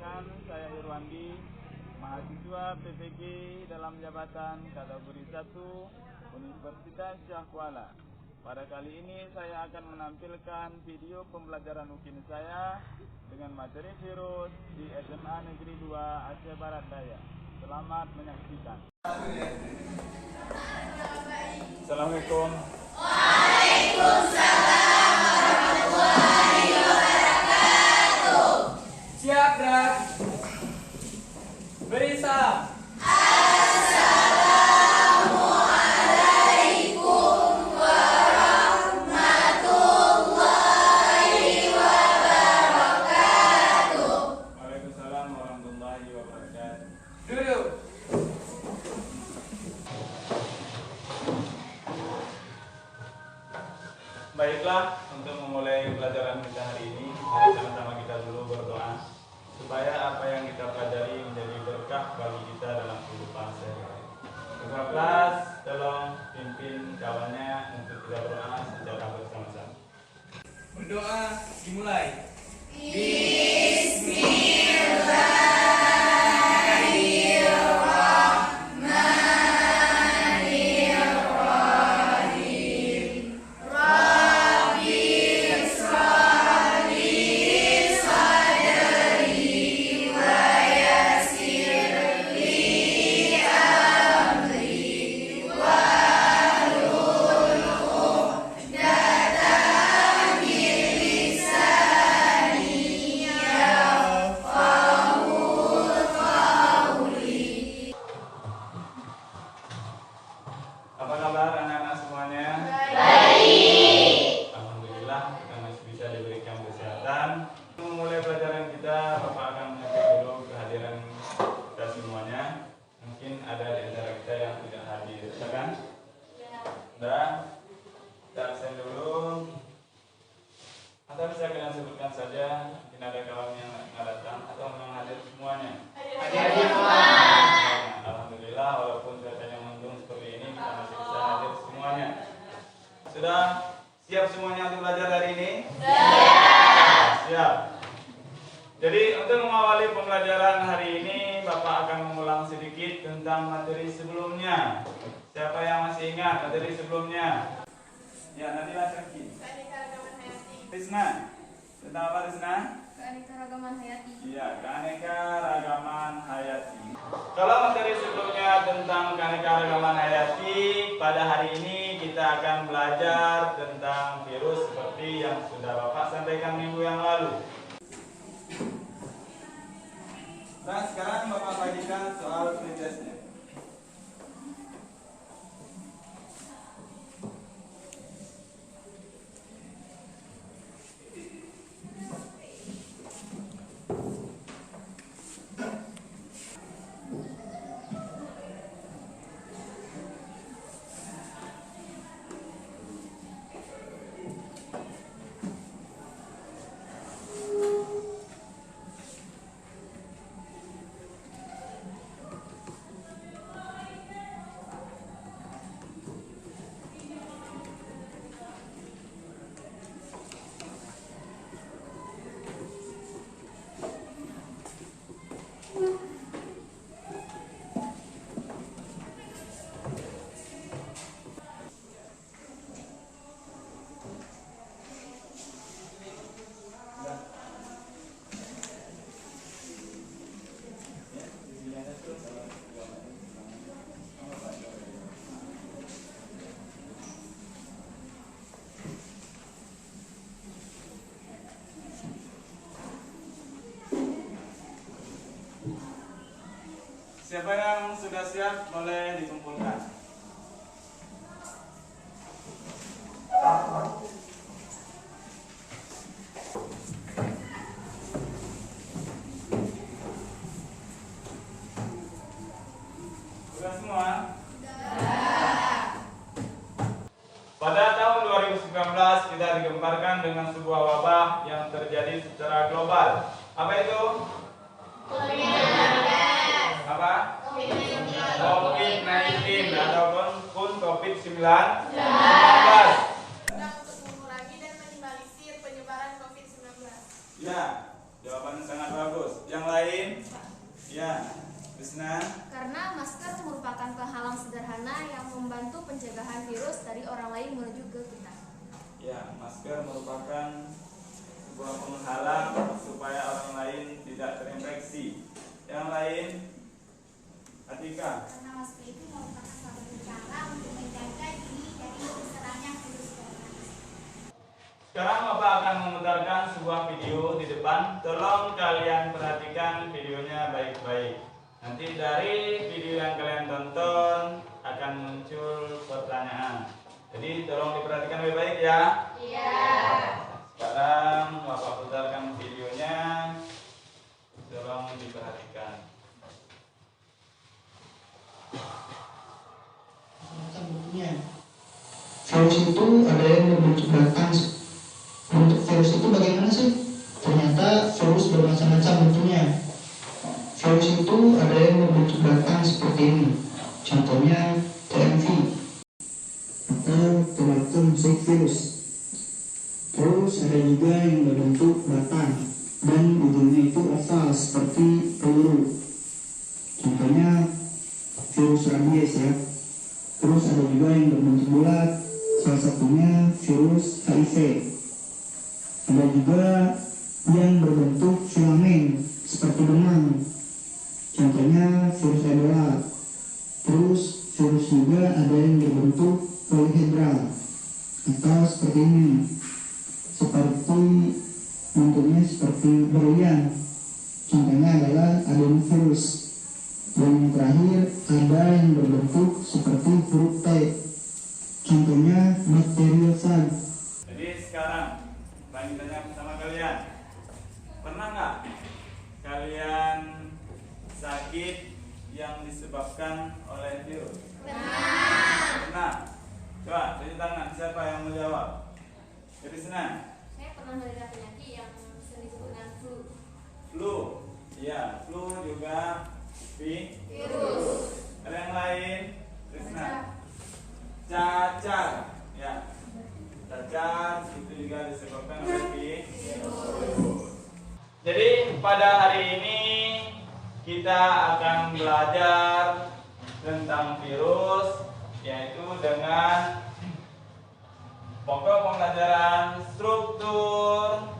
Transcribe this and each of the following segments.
Perkenalkan, saya Irwandi, mahasiswa PPG dalam jabatan kategori 1 Universitas Syah Kuala. Pada kali ini saya akan menampilkan video pembelajaran UKIN saya dengan materi virus di SMA Negeri 2 Aceh Barat Daya. Selamat menyaksikan. Assalamualaikum. Waalaikumsalam warahmatullahi wabarakatuh. Siap, Drak. Beri salam. Assalamualaikum warahmatullahi wabarakatuh. Waalaikumsalam warahmatullahi wabarakatuh. Duduk. Baiklah, untuk memulai pelajaran kita hari ini, mari sama-sama kita dulu berdoa supaya apa yang kita pelajari menjadi berkah bagi kita dalam kehidupan sehari-hari. Ketua kelas, tolong pimpin kawannya untuk kita berdoa secara bersama-sama. Berdoa dimulai. Apa kabar anak-anak semuanya? Baik. Alhamdulillah kita masih bisa diberikan kesehatan. Memulai pelajaran kita, Bapak akan mengecek dulu kehadiran kita semuanya. Mungkin ada di antara kita yang tidak hadir, ya kan? Sudah? Kita absen dulu. Atau bisa kalian sebutkan saja, mungkin ada kawan yang nggak datang atau memang hadir semuanya. Hadir semua. Alhamdulillah, walaupun cuacanya mendung seperti ini, kita masih bisa hadir semuanya. Sudah siap semuanya untuk belajar hari ini? Siap. Jadi untuk mengawali pembelajaran hari ini, Bapak akan mengulang sedikit tentang materi sebelumnya. Siapa yang masih ingat materi sebelumnya? Ya, Nadila Syarki. Keanekaragaman hayati. Rizna. Tentang apa Rizna? Keanekaragaman hayati. Iya, keanekaragaman hayati. Kalau materi sebelumnya tentang keanekaragaman hayati, pada hari ini kita akan belajar tentang virus seperti yang sudah Bapak sampaikan minggu yang lalu. Nah, sekarang Bapak bagikan soal pretestnya. Siapa yang sudah siap boleh dikumpulkan. Sudah semua? Pada tahun 2019 kita digemparkan dengan sebuah wabah yang terjadi secara global. Apa itu? Apa? COVID-19 ataupun COVID-19. Untuk mengurangi dan minimalisir penyebaran COVID-19. Ya, jawabannya sangat bagus. Yang lain? Ya, Krisna. Karena masker merupakan penghalang sederhana yang membantu pencegahan virus dari orang lain menuju ke kita. Ya, masker merupakan sebuah penghalang supaya orang lain tidak terinfeksi. Yang lain? Atika. Karena masker itu merupakan salah satu cara untuk menjaga diri dari terserangnya virus corona. Sekarang Bapak akan memutarkan sebuah video di depan. Tolong kalian perhatikan videonya baik-baik. Nanti dari video yang kalian tonton akan muncul pertanyaan. Jadi tolong diperhatikan baik-baik ya. Iya. Sekarang Bapak putarkan videonya. Tolong diperhatikan. Macam bentuknya. Virus itu ada yang berbentuk batang. Bentuk virus itu bagaimana sih? Ternyata virus bermacam-macam bentuknya. Virus itu ada yang berbentuk batang seperti ini. Contohnya TMV atau tobacco mosaic virus. Terus ada juga yang berbentuk batang dan ujungnya itu oval seperti peluru. Contohnya virus rabies ya. Terus ada juga yang berbentuk bulat, salah satunya virus HIV. Ada juga yang berbentuk filamen seperti benang, contohnya virus Ebola. Terus virus juga ada yang berbentuk polyhedral atau seperti ini, seperti bentuknya seperti berlian, contohnya adalah adenovirus. Dan yang terakhir ada yang berbentuk seperti huruf T, contohnya bakteriofag. Jadi sekarang lanjutannya sama kalian. Pernah nggak kalian sakit yang disebabkan oleh virus? Pernah. Coba tunjuk tangan siapa yang mau jawab. Krisna. Saya pernah menderita penyakit yang sering disebut dengan flu. Flu. Iya, flu juga Virus. Ada yang lain? Krisna. Cacar. Ya. Cacar itu juga disebabkan oleh virus. Jadi pada hari ini kita akan belajar tentang virus, yaitu dengan pokok pembelajaran struktur,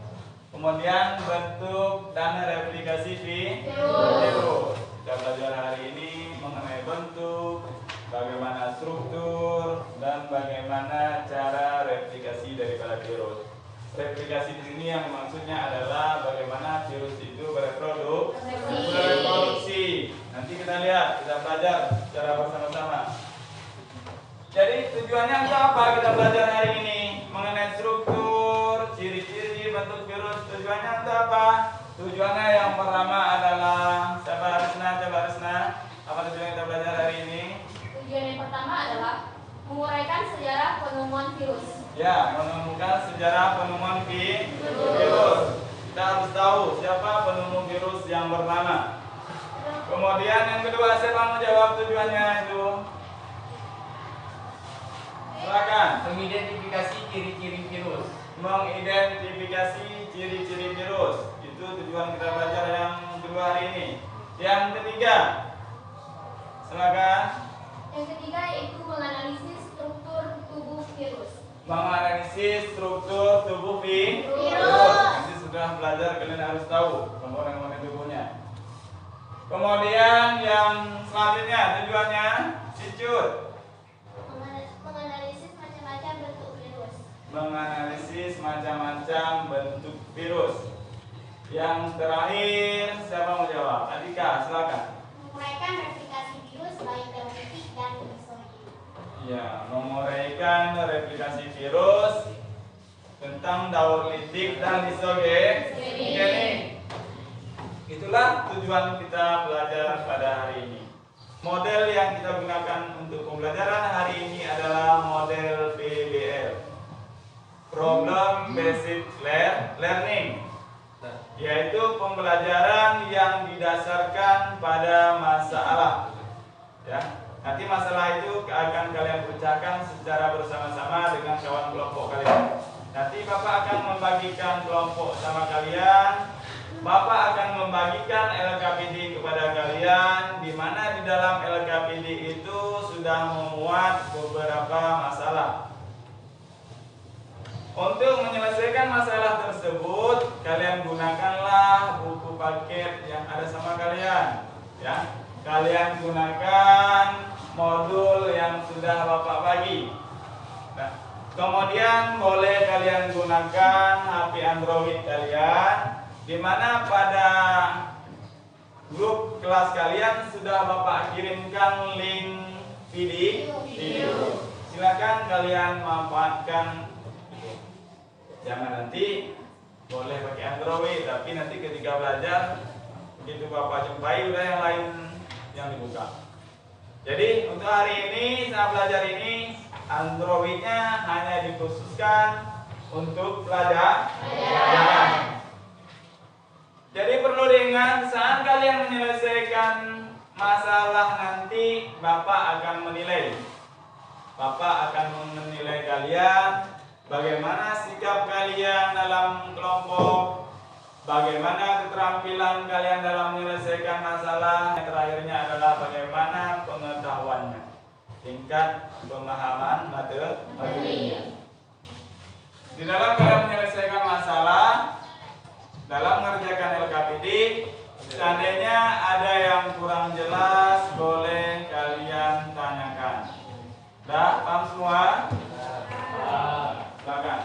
kemudian bentuk dan replikasi virus. Kita belajar hari ini mengenai bentuk, bagaimana struktur, dan bagaimana cara replikasi daripada virus. Replikasi di sini yang maksudnya adalah bagaimana virus itu bereproduksi. Nanti kita lihat, kita belajar secara bersama-sama. Jadi tujuannya untuk apa kita belajar hari ini? Mengenai struktur, ciri-ciri bentuk virus. Tujuannya untuk apa? Tujuannya yang pertama adalah coba Risna. Apa tujuan kita belajar hari ini? Tujuan yang pertama adalah menguraikan sejarah penemuan virus. Ya, menemukan sejarah penemuan virus. Kita harus tahu siapa penemu virus yang pertama. Kemudian yang kedua, siapa mau jawab tujuannya itu? Silakan. Mengidentifikasi ciri-ciri virus. Mengidentifikasi ciri-ciri virus. Itu tujuan kita belajar yang kedua hari ini. Yang ketiga, silakan. Yang ketiga yaitu menganalisis struktur tubuh virus. Menganalisis struktur tubuh virus. Nanti sudah belajar, kalian harus tahu komponen-komponen tubuhnya. Kemudian yang selanjutnya tujuannya Cicut. Menganalisis macam-macam bentuk virus. Menganalisis macam-macam bentuk virus. Yang terakhir siapa mau jawab? Adika, silakan. Menguraikan replikasi virus baik teoretik dan histologi. Ya, menguraikan replikasi virus tentang daur litik dan isogenik. Itulah tujuan kita belajar pada hari ini. Model yang kita gunakan untuk pembelajaran hari ini adalah model PBL, Problem Based Learning, yaitu pembelajaran yang didasarkan pada masalah. Ya, nanti masalah itu akan kalian pecahkan secara bersama-sama dengan kawan kelompok kalian. Nanti Bapak akan membagikan kelompok sama kalian Bapak akan membagikan LKPD kepada kalian, di mana di dalam LKPD itu sudah memuat beberapa masalah. Untuk menyelesaikan masalah tersebut, kalian gunakanlah buku paket yang ada sama kalian, ya. Kalian gunakan modul yang sudah Bapak bagi. Nah, kemudian boleh kalian gunakan HP Android kalian, di mana pada grup kelas kalian sudah Bapak kirimkan link video. Silakan kalian manfaatkan. Jangan nanti boleh pakai Android, tapi nanti ketika belajar begitu Bapak jumpai udah yang lain yang dibuka. Jadi untuk hari ini saat belajar ini Androidnya hanya dikhususkan untuk pelajaran. Jadi perlu diingat saat kalian menyelesaikan masalah nanti Bapak akan menilai. Bapak akan menilai kalian bagaimana sikap kalian dalam kelompok, bagaimana keterampilan kalian dalam menyelesaikan masalah. Yang terakhirnya adalah bagaimana pengetahuannya, tingkat pemahaman materinya. Di dalam kalian menyelesaikan masalah, dalam mengerjakan LKPD, seandainya ada yang kurang jelas, boleh kalian tanyakan. Dah paham semua? Silakan.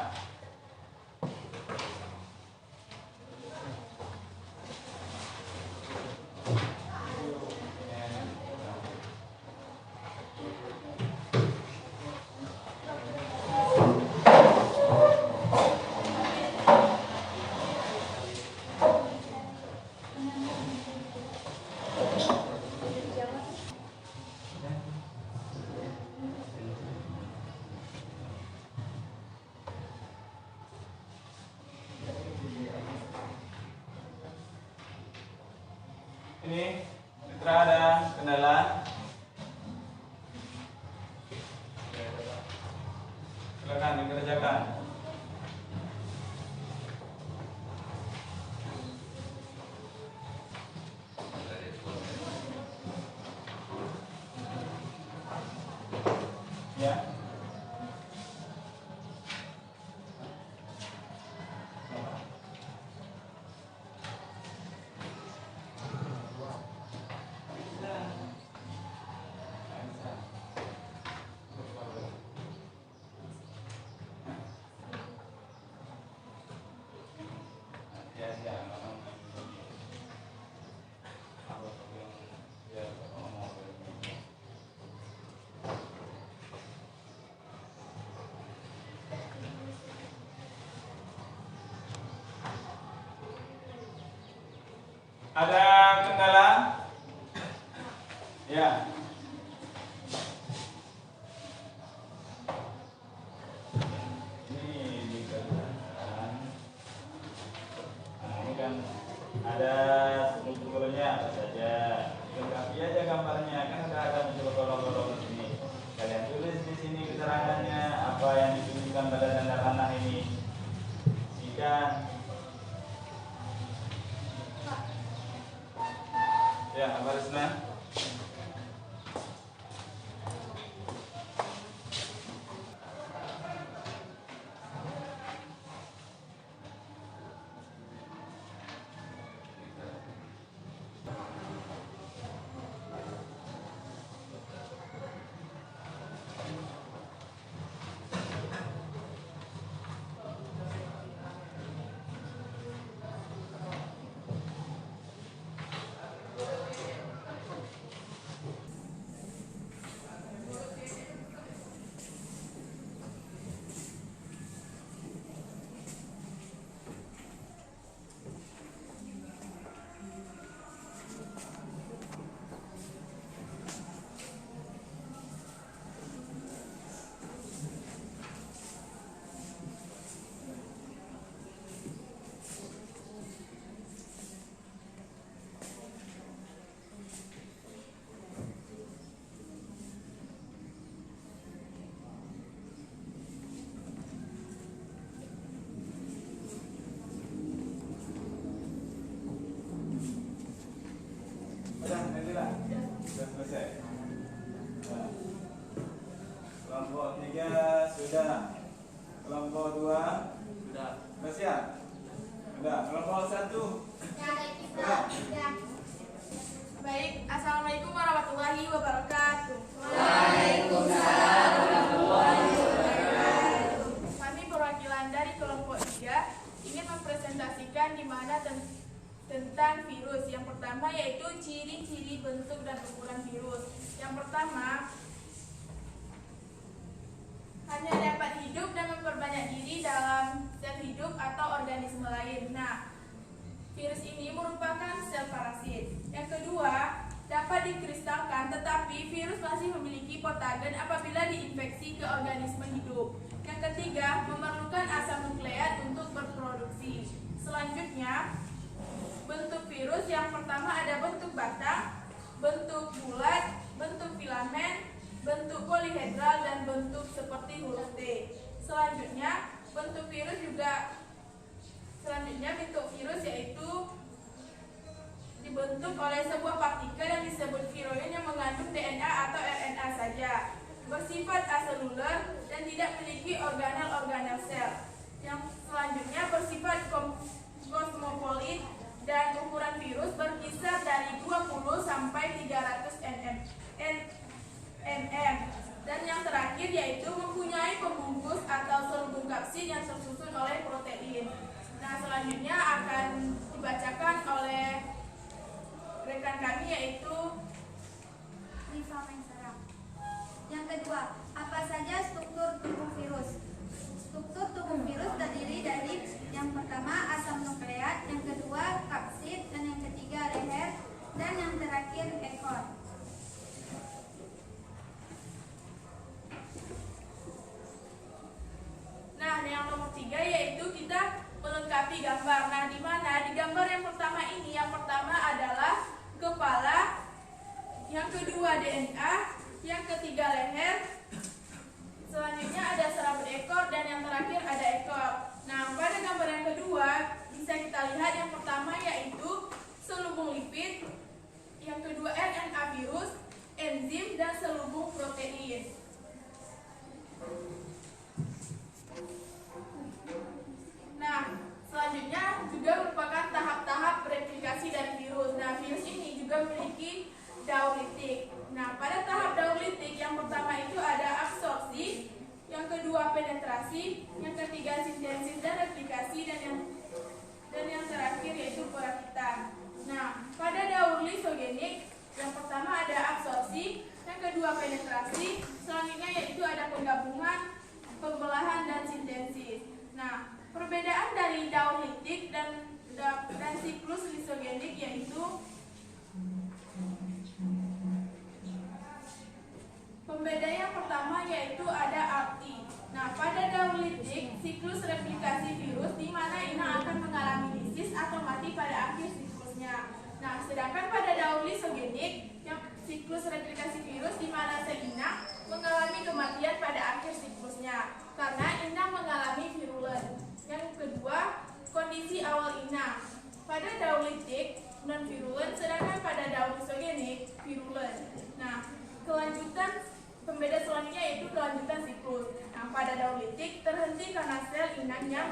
Ini Mitra ada kendala? Silakan dikerjakan. Ya. Ada kendala? Ya. Ini dikerjakan. Nah, ini kan ada strukturnya apa saja. Lengkapi aja gambarnya, kan ada muncul kolom-kolom di sini. Kalian tulis di sini keterangannya apa yang ditunjukkan pada tanda panah ini. Jika ya, apa Risna? Sudah, Nadila? Sudah selesai. Nah. Kelompok 3 sudah. Kelompok 2 sudah. Sudah siap? Sudah. Kelompok 1 sudah. Baik, Assalamualaikum warahmatullahi wabarakatuh. Waalaikumsalam warahmatullahi wabarakatuh. Kami perwakilan dari kelompok 3 ingin mempresentasikan di mana tentang virus. Yang pertama yaitu ciri-ciri bentuk dan ukuran virus. Yang pertama, hanya dapat hidup dan memperbanyak diri dalam sel hidup atau organisme lain. Nah, virus ini merupakan sel parasit. Yang kedua, dapat dikristalkan, tetapi virus masih memiliki patogen apabila diinfeksi ke organisme hidup. Yang ketiga, memerlukan asam nukleat untuk berproduksi. Selanjutnya, bentuk virus yang pertama ada bentuk batang, bentuk bulat, bentuk filamen, bentuk polihedral, dan bentuk seperti huruf T. Selanjutnya, bentuk virus yaitu dibentuk oleh sebuah partikel yang disebut viroin yang mengandung DNA atau RNA saja, bersifat aseluler dan tidak memiliki organel sel. Yang selanjutnya bersifat kosmopolit dan ukuran virus berkisar dari 20 sampai 300 nm. Dan yang terakhir yaitu mempunyai pembungkus atau selubung kapsid yang tersusun oleh protein. Nah, selanjutnya akan dibacakan oleh rekan kami yaitu Rifa Mengsara. Yang kedua, apa saja struktur tubuh virus? Struktur tubuh virus terdiri dari yang pertama asam nukleat, yang kedua kapsid, dan yang ketiga leher, dan yang terakhir ekor. Nah, yang nomor 3 yaitu kita melengkapi gambar. Nah, di mana di gambar yang pertama ini, yang pertama adalah kepala, yang kedua DNA, yang ketiga leher, selanjutnya ada serabut ekor, dan yang terakhir ada ekor. Nah, pada gambar yang kedua bisa kita lihat yang pertama yaitu selubung lipid, yang kedua RNA virus, enzim, dan selubung protein. Nah, selanjutnya juga merupakan tahap-tahap replikasi dari virus. Nah, virus ini juga memiliki daur litik. Nah, pada tahap daur litik yang pertama itu ada absorpsi, yang kedua penetrasi, yang ketiga sintesis dan replikasi, dan yang terakhir yaitu perakitan. Nah, pada daur lisogenik yang pertama ada absorpsi, yang kedua penetrasi, selanjutnya yaitu ada penggabungan, pembelahan, dan sintesis. Nah, perbedaan dari daur litik dan siklus lisogenik yaitu pembedaan yang pertama yaitu ada arti. Nah, pada daur litik siklus replikasi virus di mana inang akan mengalami lisis atau mati pada akhir siklusnya. Nah, sedangkan pada daur lisogenik yang siklus replikasi virus di mana sel inang mengalami kematian pada akhir siklusnya karena inang mengalami virulen. Yang kedua, kondisi awal inang. Pada daur litik non virulen, sedangkan pada daur lisogenik virulen. Nah, kelanjutan pembeda selanjutnya yaitu kelanjutan siklus. Nah, pada daur litik terhenti karena sel inangnya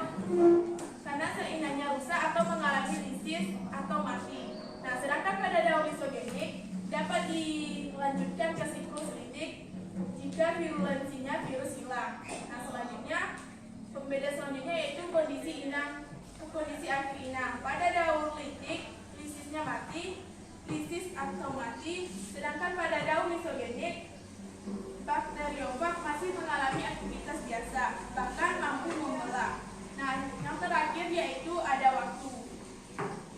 rusak atau mengalami lisis atau mati. Nah, sedangkan pada daur lisogenik dapat dilanjutkan ke siklus litik jika virulensinya virus hilang. Nah, selanjutnya pembeda selanjutnya yaitu kondisi akhir inang. Pada daur litik lisisnya mati, lisis atau mati, sedangkan pada daur lisogenik bakteriofag masih mengalami aktivitas biasa, bahkan mampu membelah. Nah, yang terakhir yaitu ada waktu.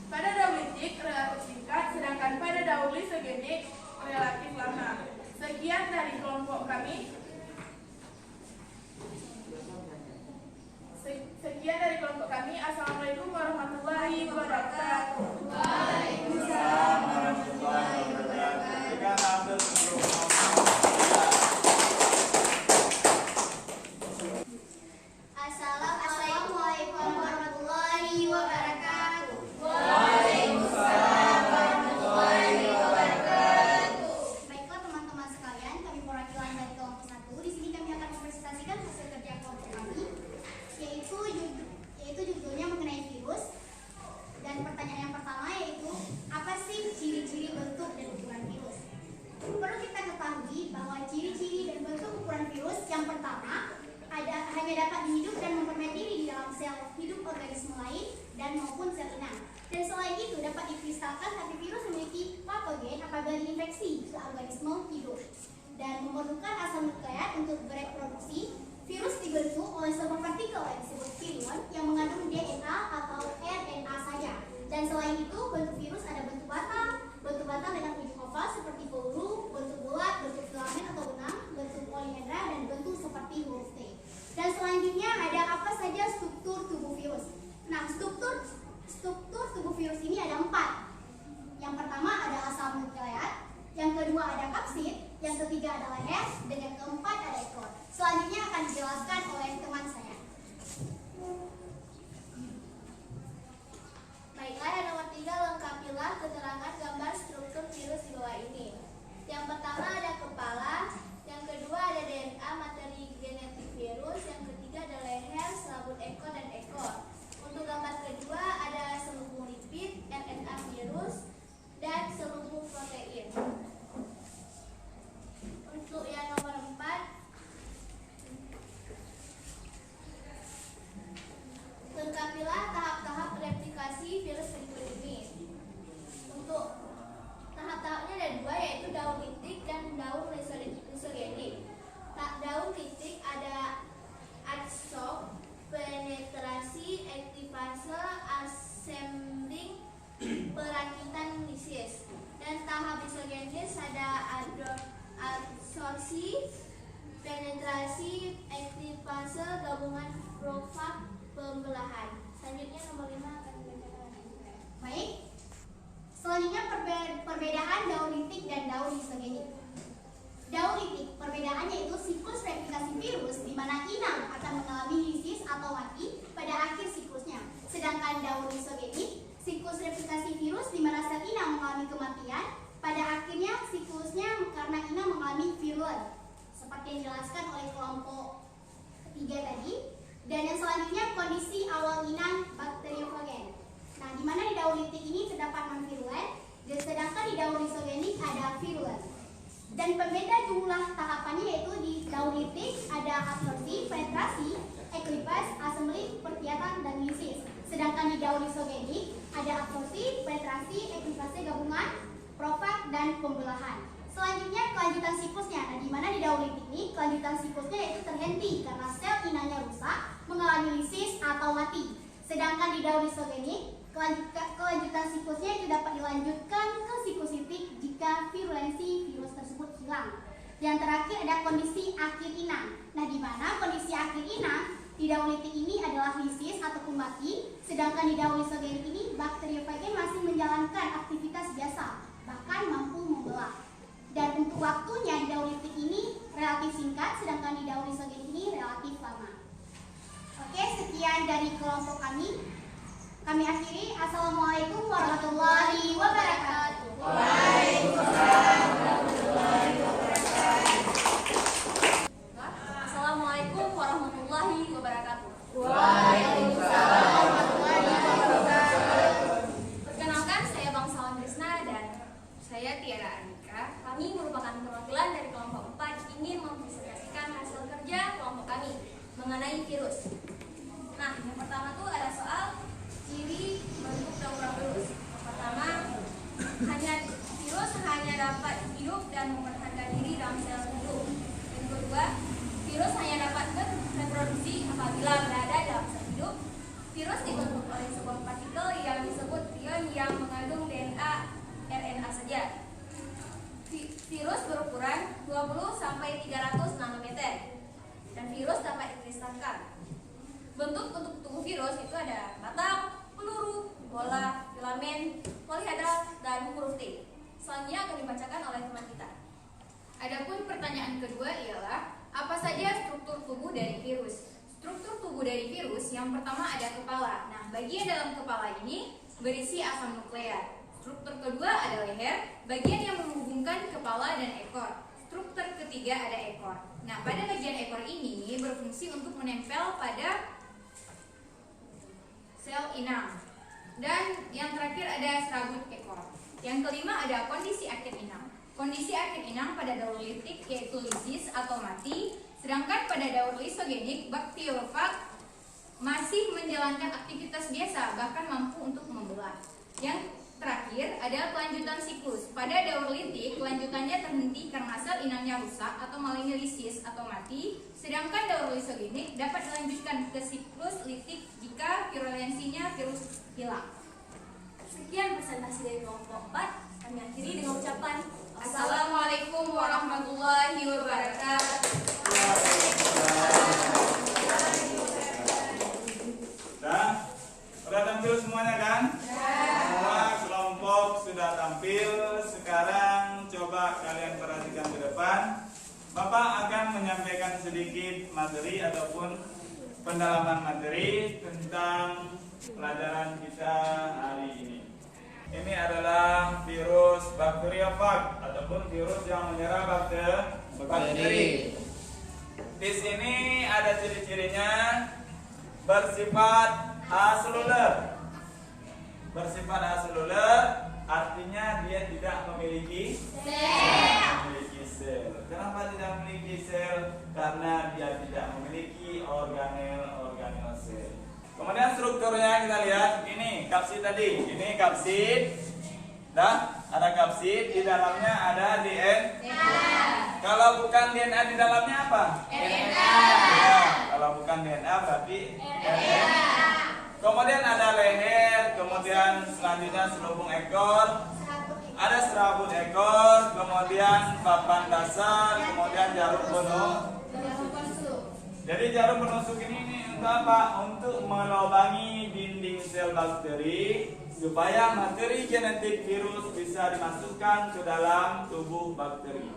Pada daur litik relatif singkat, sedangkan pada daur lisogenik relatif lama. Sekian dari kelompok kami. Assalamualaikum warahmatullahi wabarakatuh. Waalaikumsalam warahmatullahi wabarakatuh. Berikan tanda sebelum Assalamualaikum warahmatullahi wabarakatuh. Waalaikumsalam warahmatullahi wabarakatuh. dan maupun sel inang. Dan selain itu dapat dikristalkan tapi virus memiliki patogen apabila diinfeksi ke organisme hidup dan memerlukan asam nukleat untuk bereproduksi. Virus dibentuk oleh sebuah partikel yang disebut virion yang mengandung DNA atau RNA saja. Dan selain itu bentuk virus ada bentuk batang dengan wujud oval seperti peluru, bentuk bulat, bentuk filamen atau benang, bentuk poliedra dan bentuk seperti huruf T. Dan selanjutnya ada apa saja struktur tubuh virus. Nah, struktur tubuh virus ini ada 4. Yang pertama ada asam nukleat, yang kedua ada kapsid, yang ketiga ada leher, dan yang keempat ada ekor. Selanjutnya akan dijelaskan oleh teman saya. Baiklah, yang nomor 3, lengkapilah keterangan gambar struktur virus di bawah ini. Yang pertama ada kepala, yang kedua ada DNA materi genetik virus, yang ketiga ada leher, selaput ekor, dan ekor. Untuk gambar kedua ada selubung lipid, RNA virus, dan selubung protein. Untuk yang nomor 4, lengkapilah tahap-tahap replikasi virus berikut ini. Untuk tahap-tahapnya ada 2, yaitu daun litik dan daun lisogenik. Daun litik ada adsorb, penetrasi, aktivase, assembling, perakitan lisis. Dan tahap lisogenis ada adsorpsi, penetrasi, aktivase, gabungan profag, pembelahan. Selanjutnya nomor 5 akan dibacakan. Baik. Selanjutnya perbedaan daun litik dan daun lisogenik. Daun litik perbedaannya itu siklus replikasi virus di mana inang akan mengalami lisis atau mati pada akhir siklusnya. Sedangkan daun lisogenik siklus replikasi virus di mana sel inang mengalami kematian pada akhirnya siklusnya karena inang mengalami virulen. Seperti yang dijelaskan oleh kelompok ketiga tadi. Dan yang selanjutnya kondisi awal inang bakteriofagen. Nah, di mana di daun litik ini terdapat non-virulen, dan sedangkan di daun lisogenik ada virulen. Dan pembeda jumlah tahapannya yaitu di daun litik ada absorpsi, penetrasi, eklipase, assembly, perkiatan, dan lisis. Sedangkan di daun lisogenik ada absorpsi, penetrasi, eklipase, gabungan, profag, dan pembelahan. Selanjutnya kelanjutan siklusnya. Nah, di mana di daun litik ini kelanjutan siklusnya yaitu terhenti karena sel inangnya rusak, mengalami lisis atau mati. Sedangkan di daun lisogenik kelanjutan siklusnya itu dapat dilanjutkan ke siklus litik jika virulensi virus tersebut hilang. Yang terakhir ada kondisi akhir inang. Nah, di mana kondisi akhir inang di daun litik ini adalah lisis ataupun mati, sedangkan di daun lisogenik ini bakteriofagen masih menjalankan aktivitas biasa, bahkan mampu membelah. Dan untuk waktunya di daun litik ini relatif singkat, sedangkan di daun lisogenik ini relatif lama. Oke, sekian dari kelompok kami. Kami akhiri. Assalamualaikum warahmatullahi wabarakatuh. Waalaikumsalam warahmatullahi wabarakatuh. Assalamualaikum warahmatullahi wabarakatuh. Waalaikumsalam warahmatullahi wabarakatuh. Perkenalkan, saya Bangsawan Krisna dan saya Tiara Anika. Kami merupakan perwakilan dari kelompok 4 ingin mempresentasikan hasil kerja kelompok kami mengenai virus. Nah, yang pertama tuh ada soal ciri bentuk daur virus. Yang pertama, virus hanya dapat hidup dan mempertahankan diri dalam sel hidup. Yang kedua, virus hanya dapat bereproduksi apabila berada dalam sel hidup. Virus dibentuk oleh sebuah partikel yang disebut prion yang mengandung DNA RNA saja. Virus berukuran 20-300 nanometer dan virus dapat dikristalkan. Bentuk untuk tubuh virus itu ada batang, peluru, bola, filamen, polihedral, dan huruf T. Selanjutnya akan dibacakan oleh teman kita. Adapun pertanyaan kedua ialah apa saja struktur tubuh dari virus? Struktur tubuh dari virus yang pertama ada kepala. Nah, bagian dalam kepala ini berisi asam nukleat. Struktur kedua ada leher, bagian yang menghubungkan kepala dan ekor. Struktur ketiga ada ekor. Nah, pada bagian ekor ini berfungsi untuk menempel pada sel inang. Dan yang terakhir ada serabut ekor. Yang kelima ada kondisi akhir inang. Kondisi akhir inang pada daur litik yaitu lisis atau mati, sedangkan pada daur lisogenik bakteriofag masih menjalankan aktivitas biasa, bahkan mampu untuk membelah. Yang terakhir adalah kelanjutan siklus. Pada daur litik, kelanjutannya terhenti karena sel inangnya rusak atau malingnya lisis atau mati, sedangkan daur lisogenik dapat dilanjutkan ke siklus litik jika virulensinya virus hilang. Sekian presentasi dari kelompok 4. Kami akhiri dengan ucapan Assalamualaikum warahmatullahi wabarakatuh. Sudah tampil semuanya kan? Semua kelompok sudah tampil. Sekarang coba kalian perhatikan ke depan. Bapak akan menyampaikan sedikit materi ataupun pendalaman materi tentang pelajaran kita hari ini. Ini adalah virus bakteriofag ataupun virus yang menyerang bakteri. Di sini ada ciri-cirinya, bersifat aseluler. Bersifat aseluler artinya dia tidak memiliki sel. Kenapa tidak memiliki sel? Karena dia tidak memiliki organel sel. Kemudian strukturnya kita lihat, ini kapsid tadi, ini kapsid. Ada kapsid, di dalamnya ada DNA. Kalau bukan DNA di dalamnya apa? RNA. Ya, kalau bukan DNA berarti RNA. Kemudian ada leher, kemudian selanjutnya selubung ekor, ada serabut ekor, kemudian papan dasar, kemudian jarum penusuk. Jadi jarum penusuk ini untuk apa? Untuk melubangi dinding sel bakteri supaya materi genetik virus bisa dimasukkan ke dalam tubuh bakteri.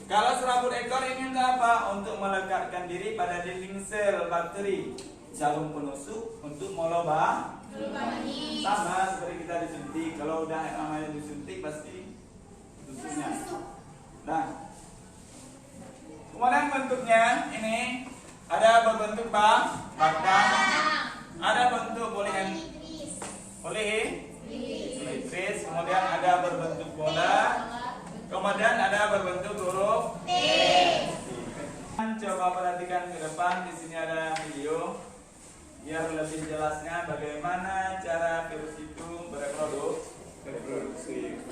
Kalau serabut ekor ini untuk apa? Untuk melekatkan diri pada dinding sel bakteri. Jarum penusuk untuk melubangi. Sama seperti kita disuntik. Kalau udah namanya disuntik pasti tusuknya. Nah, kemudian bentuknya ini ada berbentuk batang, ada bentuk polihedris, kemudian ada berbentuk bola, kemudian ada berbentuk huruf T. Coba perhatikan ke depan, di sini ada video biar lebih jelasnya bagaimana cara virus itu bereproduksi.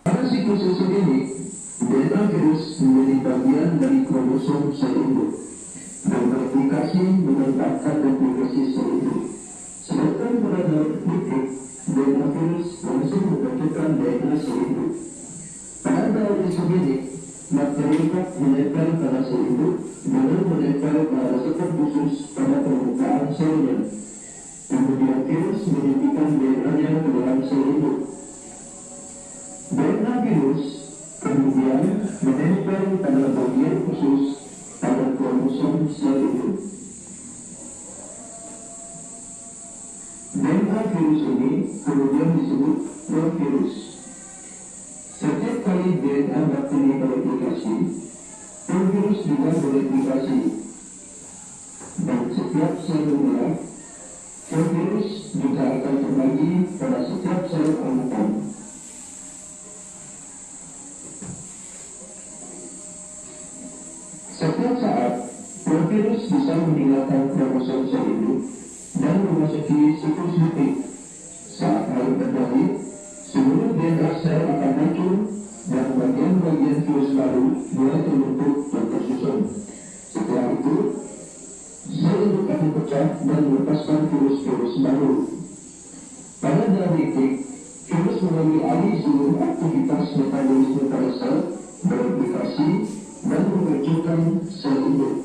Pada siklus isogenik, DNA virus menjadi bagian dari kromosom sel induk dan bereplikasi menempatkan replikasi sel induk. Sedangkan pada daur litik, DNA virus langsung membentukkan DNA sel induk. Pada daur isogenik, bakteriofag menempel pada sel induk dengan menempel pada reseptor khusus pada permukaan selnya. Kemudian virus menyuntikkan DNA-nya ke dalam sel induk. DNA virus kemudian menempel pada bagian khusus pada kromosom sel induk. DNA virus ini kemudian disebut provirus. Setiap kali DNA bakteri bereplikasi, provirus juga bereplikasi. Dan setiap sel membelah, provirus juga akan terbagi pada setiap sel amukan. Setiap saat, provirus bisa meninggalkan kromosom sel induk dan memasuki siklus litik. Saat hal terjadi, seluruh DNA sel akan hancur dan bagian-bagian virus baru mulai terbentuk dan tersusun. Setelah itu, sel induk akan pecah dan melepaskan virus-virus baru. Pada daur litik, virus mengambil alih seluruh aktivitas metabolisme pada sel, bereplikasi, dan menghancurkan sel induk.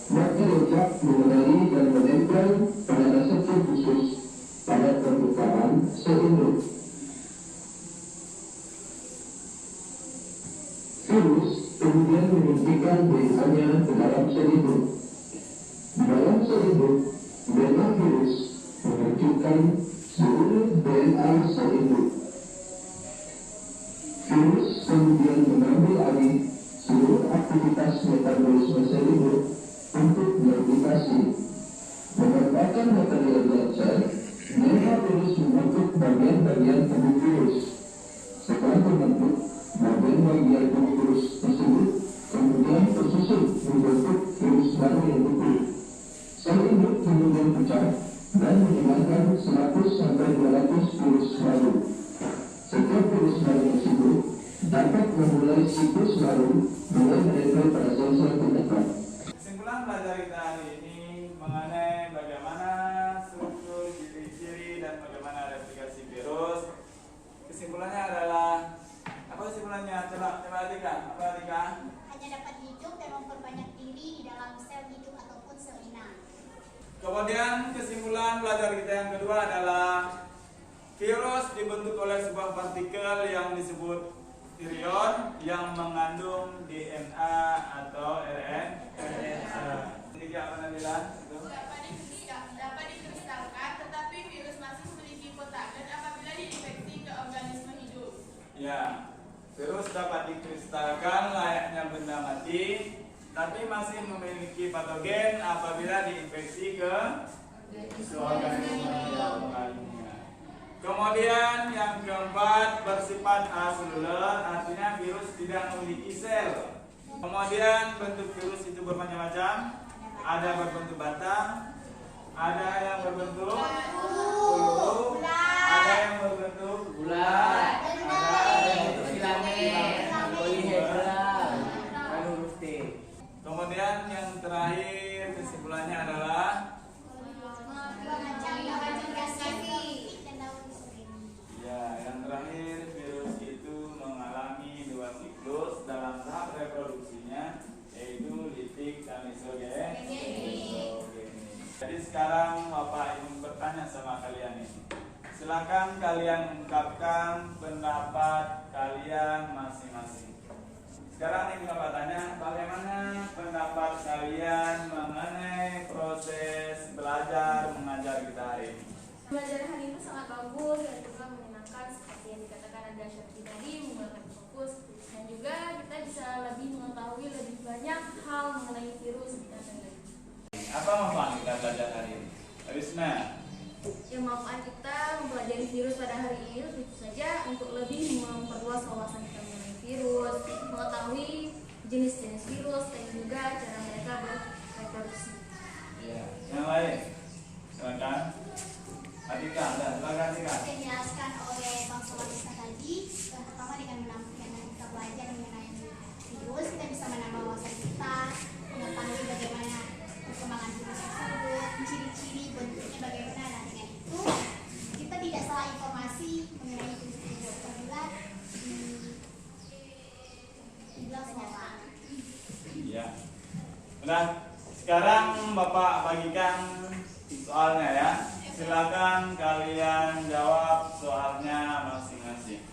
Bakteriofag mengenali dan menempel pada reseptor khusus pada permukaan sel induk. Virus kemudian menyuntikkan DNA-nya ke dalam sel induk. Di dalam sel induk, DNA virus menghancurkan seluruh DNA sel induk. Virus kemudian mengambil alih seluruh aktivitas metabolisme sel induk untuk bereplikasi. Memanfaatkan material dalam sel, DNA virus membentuk bagian-bagian tubuh virus. Setelah terbentuk, bagian-bagian tubuh virus tersebut dan menghilangkan 100 sampai 200 virus baru. Setiap virus baru tersebut dapat memulai siklus baru mulai menempel pada sel-sel terdekat. Kesimpulan pelajar kita hari ini mengenai bagaimana struktur, ciri-ciri, dan bagaimana replikasi virus. Kesimpulannya adalah apa kesimpulannya? Coba Atika. Apa Atika? Hanya dapat hidup dan memperbanyak diri di dalam sel hidup ataupun sel inang. Kemudian kesimpulan pelajar kita yang kedua adalah virus dibentuk oleh sebuah partikel yang disebut virion yang mengandung DNA atau RNA. Ini apa Nabila? Dapat dikristalkan, tetapi virus masih memiliki patagen apabila diinfeksi ke organisme hidup. Ya, virus dapat dikristalkan layaknya benda mati, tapi masih memiliki patogen apabila diinfeksi ke organisme yang lainnya. Kemudian yang keempat bersifat aseluler, artinya virus tidak memiliki sel. Kemudian bentuk virus itu bermacam-macam, ada berbentuk batang, ada yang berbentuk bulu, ada yang berbentuk bulat, ada yang berbentuk kemudian yang terakhir kesimpulannya adalah ya, yang terakhir virus itu mengalami dua siklus dalam tahap reproduksinya, yaitu litik dan isogenik. Jadi sekarang Bapak ingin bertanya sama kalian ini. Silakan kalian ungkapkan pendapat kalian masing-masing. Sekarang ini Bapak tanya, bagaimana pendapat kalian mengenai proses belajar mengajar kita hari ini? Belajar hari ini sangat bagus dan juga menyenangkan, seperti yang dikatakan ada Syarti tadi, menggunakan fokus, dan juga kita bisa lebih mengetahui lebih banyak hal mengenai virus dan lain-lain. Apa manfaat kita belajar hari ini? Arisna? Ya, manfaat kita mempelajari virus pada hari ini tentu saja untuk lebih memperluas wawasan kita mengenai virus, mengetahui jenis-jenis virus dan juga cara mereka bereproduksi. Iya. Yang lain? Silakan. Atika, silakan Atika. Yang dijelaskan oleh Bang Solatisa tadi, yang pertama dengan kita belajar mengenai virus, kita bisa menambah wawasan kita, mengetahui bagaimana perkembangan virus tersebut, ciri-ciri bentuknya bagaimana. Nah, dengan itu kita tidak salah informasi mengenai virus tersebut. Apabila dibilang salah. Iya. Udah. Sekarang Bapak bagikan soalnya ya. Silakan kalian jawab soalnya masing-masing.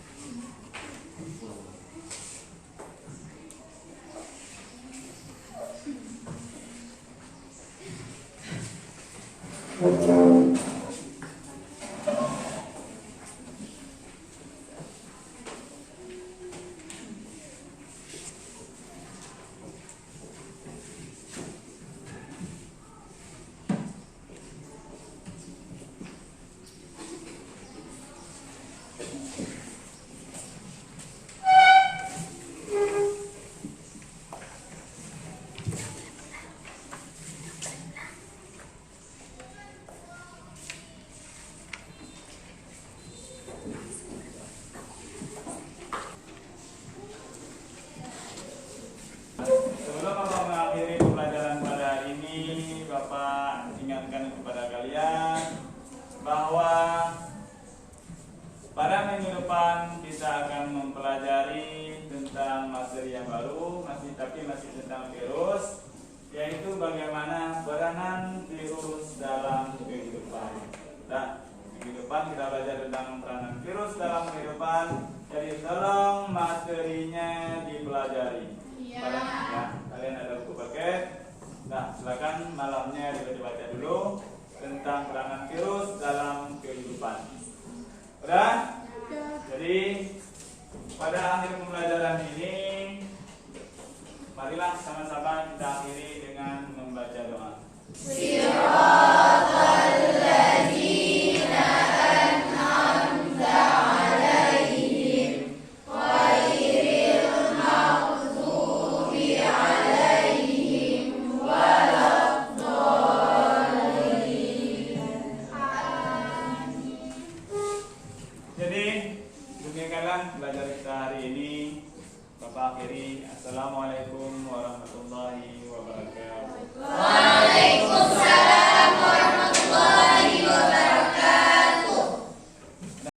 Sebelum Bapak mengakhiri pembelajaran pada hari ini, Bapak ingatkan kepada kalian bahwa pada minggu depan kita akan mempelajari tentang materi yang baru, masih tentang virus, yaitu bagaimana peranan virus dalam kehidupan. Nah, minggu depan kita belajar tentang peranan virus dalam kehidupan. Jadi tolong materinya dipelajari. Ya, kalian ada buku paket. Nah, silakan malamnya dibaca dulu tentang peranan virus dalam kehidupan. Udah? Jadi pada akhir pembelajaran ini, marilah sama-sama kita akhiri dengan membaca doa. hari ini Bapak akhiri. Assalamualaikum warahmatullahi wabarakatuh. Waalaikumsalam.